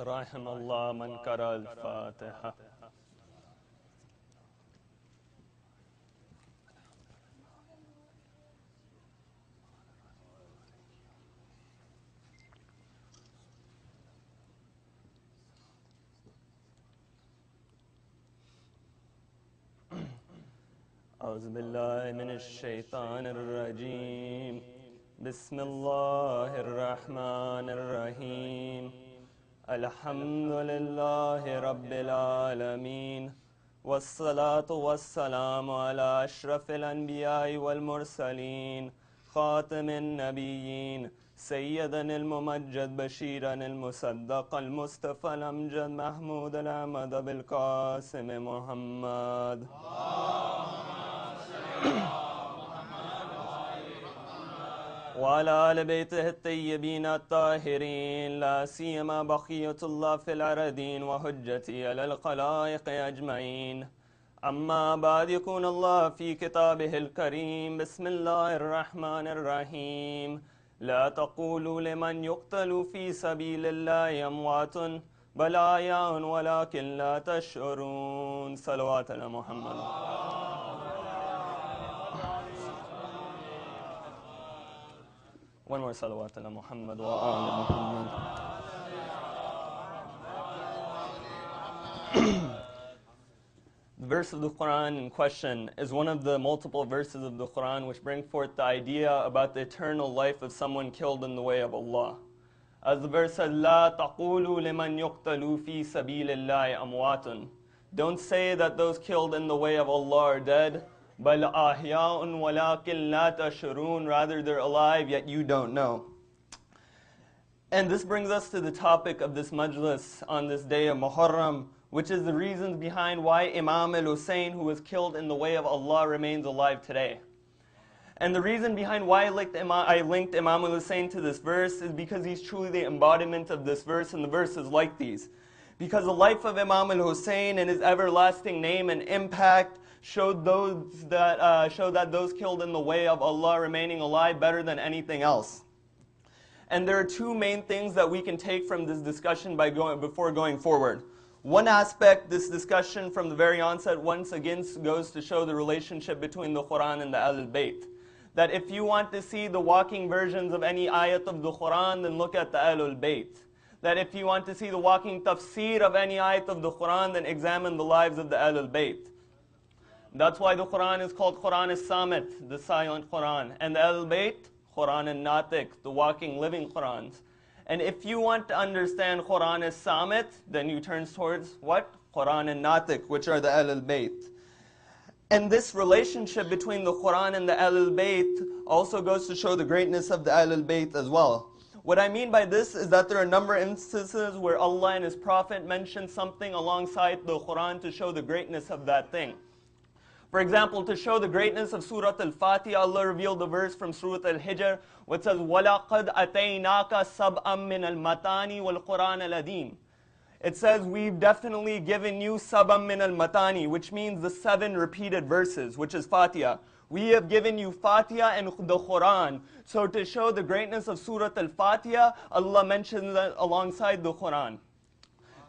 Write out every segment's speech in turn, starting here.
رحم الله من قرأ الفاتحة. أعوذ بالله من الشيطان الرجيم. بسم الله الرحمن الرحيم. الحمد لله رب العالمين، والصلاة والسلام على أشرف الأنبياء والمرسلين، خاتم النبيين، سيدنا الممجد بشيرا المصدق المصطفى الأمجد محمود الأحمد بالقاسم محمد. وعلى آل بيته الطيبين الطاهرين، لا سيما بقية الله في الأرضين وحجتي على الخلائق أجمعين. أما بعد، يكون الله في كتابه الكريم. بسم الله الرحمن الرحيم. لا تقولوا لمن يقتل في سبيل الله أموات بل أحياء ولكن لا تشعرون. صلوات على محمد. One more salawat ala Muhammad wa ala Muhammad. The verse of the Quran in question is one of the multiple verses of the Quran which bring forth the idea about the eternal life of someone killed in the way of Allah. As the verse says, لا تقولوا لمن يقتل في سبيل الله أموات. Don't say that those killed in the way of Allah are dead. بل أحياء ولكن لا تشعرون. Rather, they're alive, yet you don't know. And this brings us to the topic of this majlis on this day of Muharram, which is the reasons behind why Imam al-Hussein, who was killed in the way of Allah, remains alive today. And the reason behind why I linked Imam al-Hussein to this verse is because he's truly the embodiment of this verse and the verses like these. Because the life of Imam al-Hussein and his everlasting name and impact showed that those killed in the way of Allah remaining alive better than anything else. And there are two main things that we can take from this discussion before going forward. One aspect, this discussion from the very onset once again goes to show the relationship between the Quran and the Ahlul Bayt. That if you want to see the walking versions of any ayat of the Quran, then look at the Ahlul Bayt. That if you want to see the walking tafsir of any ayat of the Quran, then examine the lives of the Ahlul Bayt. That's why the Quran is called Quran as-Samit, the silent Quran. And the Ahlul Bayt, Quran al-Natiq, the walking, living Qurans. And if you want to understand Quran as-Samit, then you turn towards what? Quran al-Natiq, which are the Ahlul Bayt. And this relationship between the Quran and the Ahlul Bayt also goes to show the greatness of the Ahlul Bayt as well. What I mean by this is that there are a number of instances where Allah and His Prophet mention something alongside the Quran to show the greatness of that thing. For example, to show the greatness of Surah Al-Fatiha, Allah revealed the verse from Surah Al-Hijr, which says, وَلَقَدْ أَتَيْنَاكَ سَبْأً مِّنَ الْمَتَانِ وَالْقُرْآنَ الْعَظِيمِ. It says, we've definitely given you sab'an min al-matani, which means the 7 repeated verses, which is Fatiha. We have given you Fatiha and the Quran. So to show the greatness of Surah Al-Fatiha, Allah mentions that alongside the Quran.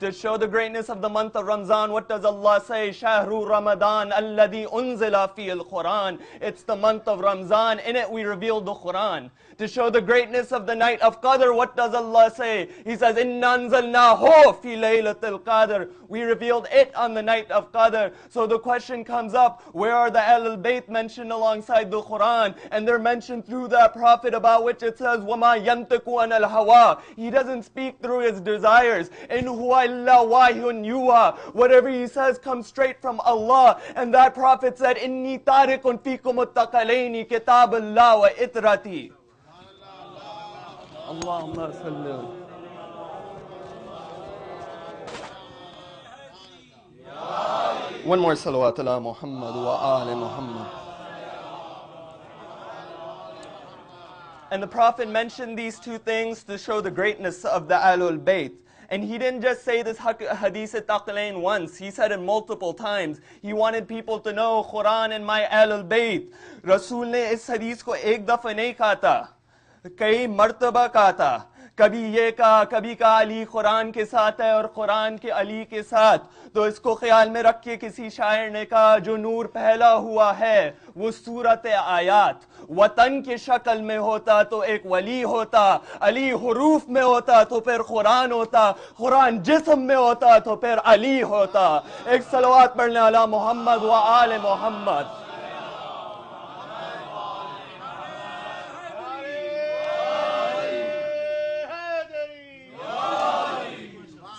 To show the greatness of the month of Ramzan, what does Allah say? Shahru Ramadan alladhi unzila fi al-Quran. It's the month of Ramzan. In it we revealed the Quran. To show the greatness of the night of Qadr, what does Allah say? He says, Inna anzalnahu fi laylatil Qadr. We revealed it on the night of Qadr. So the question comes up, where are the Ahlul Bayt mentioned alongside the Quran? And they're mentioned through that Prophet about which it says, وَمَا يَنْتِقُ عَنَ الْهَوَىٰ. He doesn't speak through his desires. إِنْ هُوَ إِلَّا وَحْيٌ يُوحَىٰ. Whatever he says comes straight from Allah. And that Prophet said, إِنِّي تَارِكٌ فِيكُمُ التَّقَلَيْنِ كِتَابَ اللَّهِ وَإِطْرَتِي. Allahumma salli. One more salawat ala Muhammad wa ali Muhammad. And the Prophet mentioned these two things to show the greatness of the Ahlul Bayt. And he didn't just say this hadith taqlain once, he said it multiple times. He wanted people to know Quran and my Ahlul Bayt. Rasul ne is hadith ko ek dafa nahi kata. कई मर्तबा कहा था कभी ये कहा कभी कहा अली कुरान के साथ है और कुरान के अली के साथ, तो इसको ख्याल में रख के किसी शायर ने कहा जो नूर पहला हुआ है वो सूरत आयात, वतन के शक्ल में होता तो एक वली होता, अली हुरूफ में होता तो फिर कुरान होता, कुरान जिस्म में होता तो फिर अली होता। एक सलवात पढ़ने अला मोहम्मद व आले Mohammad.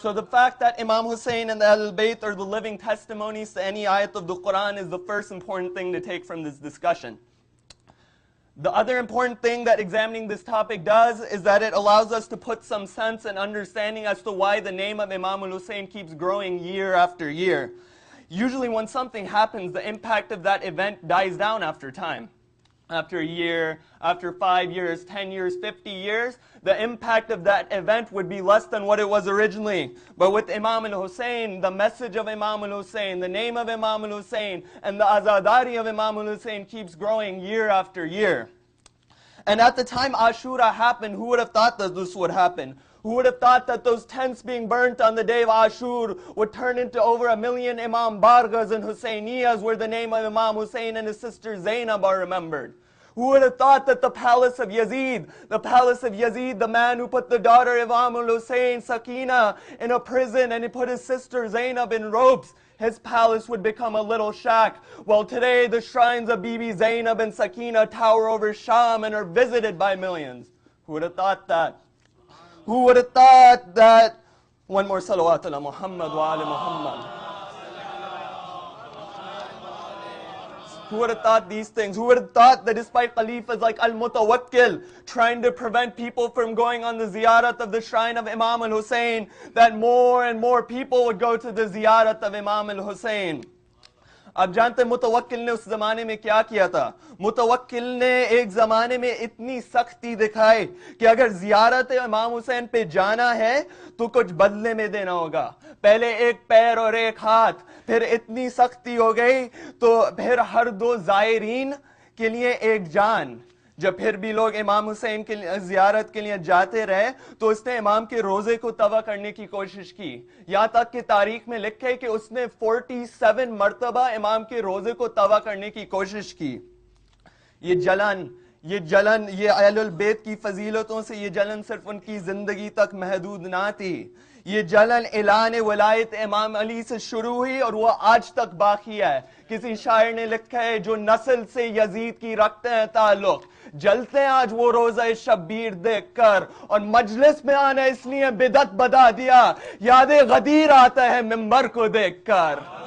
So the fact that Imam Hussein and the Ahlul Bayt are the living testimonies to any ayat of the Quran is the first important thing to take from this discussion. The other important thing that examining this topic does is that it allows us to put some sense and understanding as to why the name of Imam al-Hussein keeps growing year after year. Usually when something happens, the impact of that event dies down after time. After a year, after 5 years, 10 years, 50 years, the impact of that event would be less than what it was originally. But with Imam al-Hussein, the message of Imam al-Hussein, the name of Imam al-Hussein, and the azadari of Imam al-Hussein keeps growing year after year. And at the time Ashura happened, who would have thought that this would happen? Who would have thought that those tents being burnt on the day of Ashur would turn into over 1 million Imam Bargas and Hussainiyas where the name of Imam Hussein and his sister Zainab are remembered? Who would have thought that the palace of Yazid, the man who put the daughter of Imam al-Hussein, Sakina, in a prison and he put his sister Zainab in ropes, his palace would become a little shack. Well, today the shrines of Bibi Zainab and Sakina tower over Sham and are visited by millions. Who would have thought that? Who would have thought that? One more salawat ala Muhammad wa ala Muhammad. Who would have thought these things? Who would have thought that despite Khalifas like Al-Mutawakkil trying to prevent people from going on the ziyarat of the shrine of Imam al-Hussein, that more and more people would go to the ziyarat of Imam al-Hussein? आप जानते हैं मुतवक्किल ने उस जमाने में क्या किया था? मुतवक्किल ने एक जमाने में इतनी सख्ती दिखाई कि अगर जियारत इमाम हुसैन पे जाना है तो कुछ बदले में देना होगा। पहले एक पैर और एक हाथ, फिर इतनी सख्ती हो गई तो फिर हर 2 जायरीन के लिए एक जान। जब फिर भी लोग इमाम हुसैन के जियारत के लिए जाते रहे तो उसने इमाम के रोजे को तवा करने की कोशिश की। यहाँ तक कि तारीख में लिखे कि उसने 47 मरतबा इमाम के रोजे को तवा करने की कोशिश की। ये जलन, ये अहलुल बैत की फजीलतों से ये जलन सिर्फ उनकी जिंदगी तक महदूद ना थी। ये जलन ऐलान वलायत इमाम अली से शुरू हुई और वो आज तक बाकी है। किसी शायर ने लिखा है जो नस्ल से यजीद की रखते हैं ताल्लुक, जलते हैं आज वो रोज़ा शब्बीर देखकर, और मजलिस में आना इसलिए बिदत बता दिया, याद गदीर आता है मिंबर को देखकर।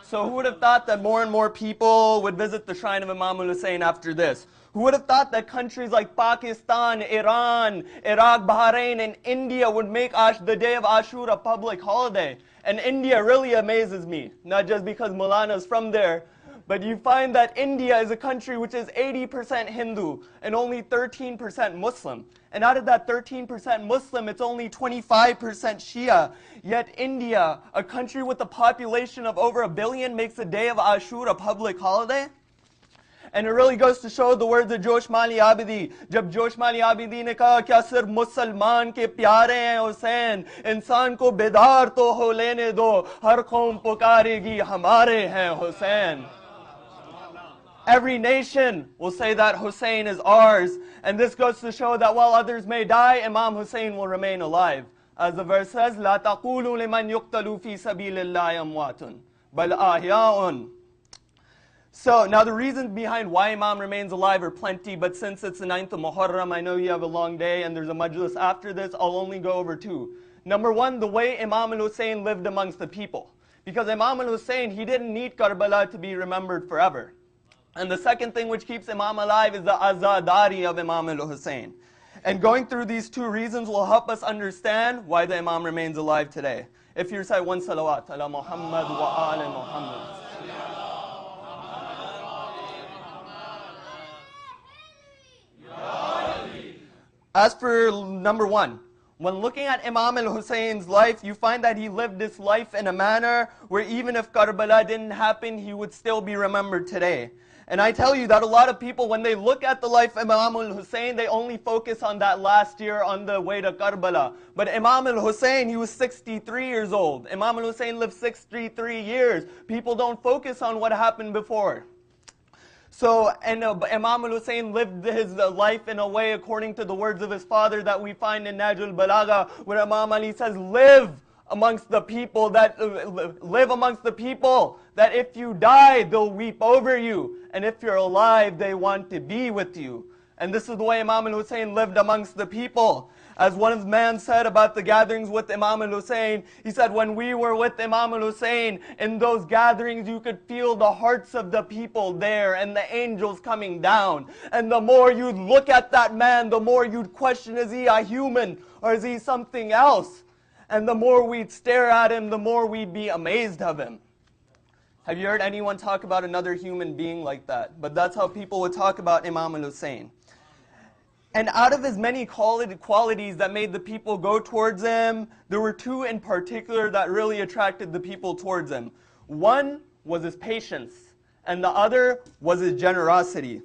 So who would have thought that more and more people would visit the shrine of Imam al-Hussein after this? Who would have thought that countries like Pakistan, Iran, Iraq, Bahrain, and India would make the day of Ashura a public holiday? And India really amazes me, not just because Maulana is from there, but you find that India is a country which is 80% Hindu and only 13% Muslim. And out of that 13% Muslim, it's only 25% Shia. Yet India, a country with a population of over 1 billion, makes the day of Ashura a public holiday? And it really goes to show the words of Josh Mali Abidi. जब जोश माली आबिदी ने कहा क्या सिर्फ मुसलमान के प्यारे हैं हुसैन, इंसान को बेदार तो हो लेने दो, हर कौम पुकारेगी हमारे हैं Hussain. Every nation will say that Hussein is ours, and this goes to show that while others may die, Imam Hussein will remain alive. As the verse says, لا تقولوا لمن يقتل في سبيل الله أموات بل أحياء. So now the reasons behind why Imam remains alive are plenty, but since it's the 9th of Muharram, I know you have a long day and there's a majlis after this, I'll only go over 2. Number 1, the way Imam al-Hussein lived amongst the people. Because Imam al-Hussein, he didn't need Karbala to be remembered forever. And the second thing which keeps Imam alive is the azadari of Imam al-Hussein. And going through these 2 reasons will help us understand why the Imam remains alive today. If you recite 1 salawat, ala Muhammad wa ala Muhammad. As for number 1, When looking at Imam al-Husayn's life, you find that he lived this life in a manner where even if Karbala didn't happen, he would still be remembered today. And I tell you that a lot of people, when they look at the life of Imam al-Husayn, they only focus on that last year on the way to Karbala. But Imam al-Husayn, he was 63 years old. Imam al-Husayn lived 63 years. People don't focus on what happened before. So, and Imam al-Husayn lived his life in a way according to the words of his father that we find in Najul Balagha, where Imam Ali says, live amongst the people that if you die, they'll weep over you. And if you're alive, they want to be with you. And this is the way Imam al-Husayn lived amongst the people. As one of the men said about the gatherings with Imam al-Husayn, he said, when we were with Imam al-Husayn, in those gatherings you could feel the hearts of the people there and the angels coming down. And the more you'd look at that man, the more you'd question, is he a human or is he something else? And the more we'd stare at him, the more we'd be amazed of him. Have you heard anyone talk about another human being like that? But that's how people would talk about Imam al-Husayn. And out of his many qualities that made the people go towards him, there were two in particular that really attracted the people towards him. One was his patience, and the other was his generosity.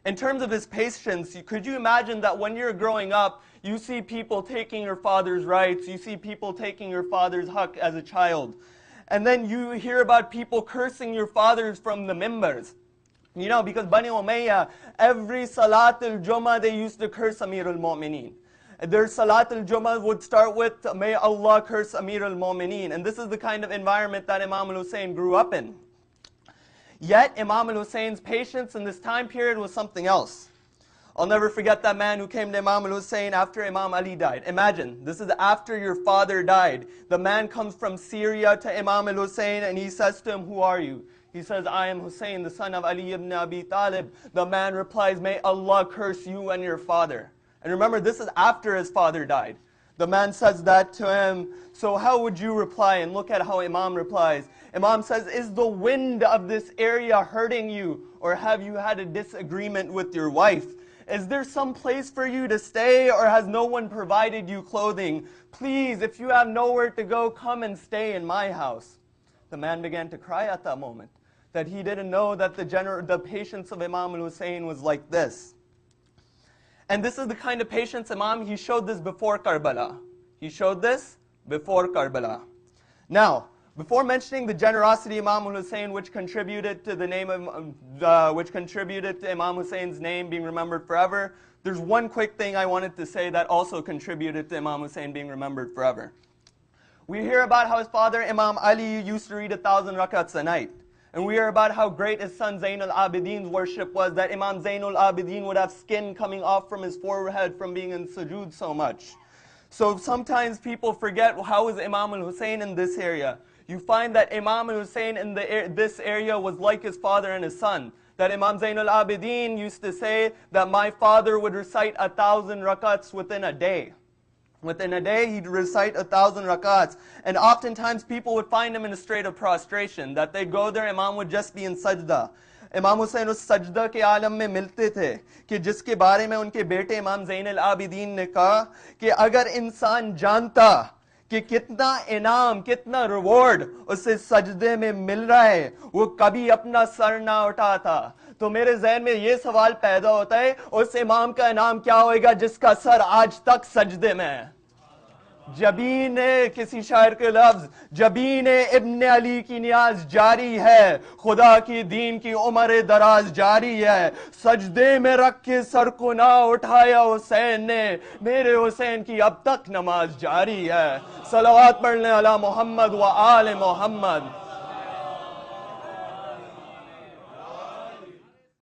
In terms of his patience, could you imagine that when you're growing up, you see people taking your father's rights, you see people taking your father's haqq as a child, and then you hear about people cursing your fathers from the mimbars. You know, because Bani Umayyah, every Salat al-Jummah, they used to curse Amir al-Mu'mineen. Their Salat al-Jummah would start with, may Allah curse Amir al-Mu'mineen. And this is the kind of environment that Imam al-Husayn grew up in. Yet, Imam al-Husayn's patience in this time period was something else. I'll never forget that man who came to Imam al-Husayn after Imam Ali died. Imagine, this is after your father died. The man comes from Syria to Imam al-Husayn and he says to him, who are you? He says, I am Hussein, the son of Ali ibn Abi Talib. The man replies, may Allah curse you and your father. And remember, this is after his father died. The man says that to him. So how would you reply? And look at how Imam replies. Imam says, is the wind of this area hurting you? Or have you had a disagreement with your wife? Is there some place for you to stay? Or has no one provided you clothing? Please, if you have nowhere to go, come and stay in my house. The man began to cry at that moment, that he didn't know that the patience of Imam al-Husayn was like this. And this is the kind of patience he showed this before Karbala. He showed this before Karbala. Now, before mentioning the generosity of Imam al-Husayn, which contributed to the name of, which contributed to Imam Husayn's name being remembered forever, there's one quick thing I wanted to say that also contributed to Imam Husayn being remembered forever. We hear about how his father Imam Ali used to read 1,000 rakats a night. And we hear about how great his son Zainul Abidin's worship was, that Imam Zainul Abidin would have skin coming off from his forehead from being in sujood so much. So sometimes people forget, how is Imam al-Husayn in this area? You find that Imam al-Husayn in this area was like his father and his son. That Imam Zainul Abidin used to say that my father would recite 1,000 rakats within a day. Within a day, he'd recite 1,000 rakats. And oftentimes, people would find him in a state of prostration. That they'd go there, Imam would just be in sajda. Imam Hussain us sajda ke alam mein milte the, कि जिसके बारे में उनके बेटे इमाम ज़ैनुल आबिदीन ने कहा कि अगर इंसान जानता कि कितना इनाम, कितना रिवॉर्ड उसे सजदे में मिल रहा है, वो कभी अपना सर ना उठाता. तो मेरे ज़हन में ये सवाल पैदा होता है, उस इमाम का इनाम क्या होएगा जिसका सर आज तक सजदे में है. जबीन किसी शायर के लफ्ज, जबीन इब्न अली की नियाज जारी है, खुदा की दीन की उम्र दराज जारी है. सजदे में रख के सर को ना उठाया हुसैन ने, मेरे हुसैन की अब तक नमाज जारी है. सलावत पढ़ने अला मोहम्मद व आले मोहम्मद.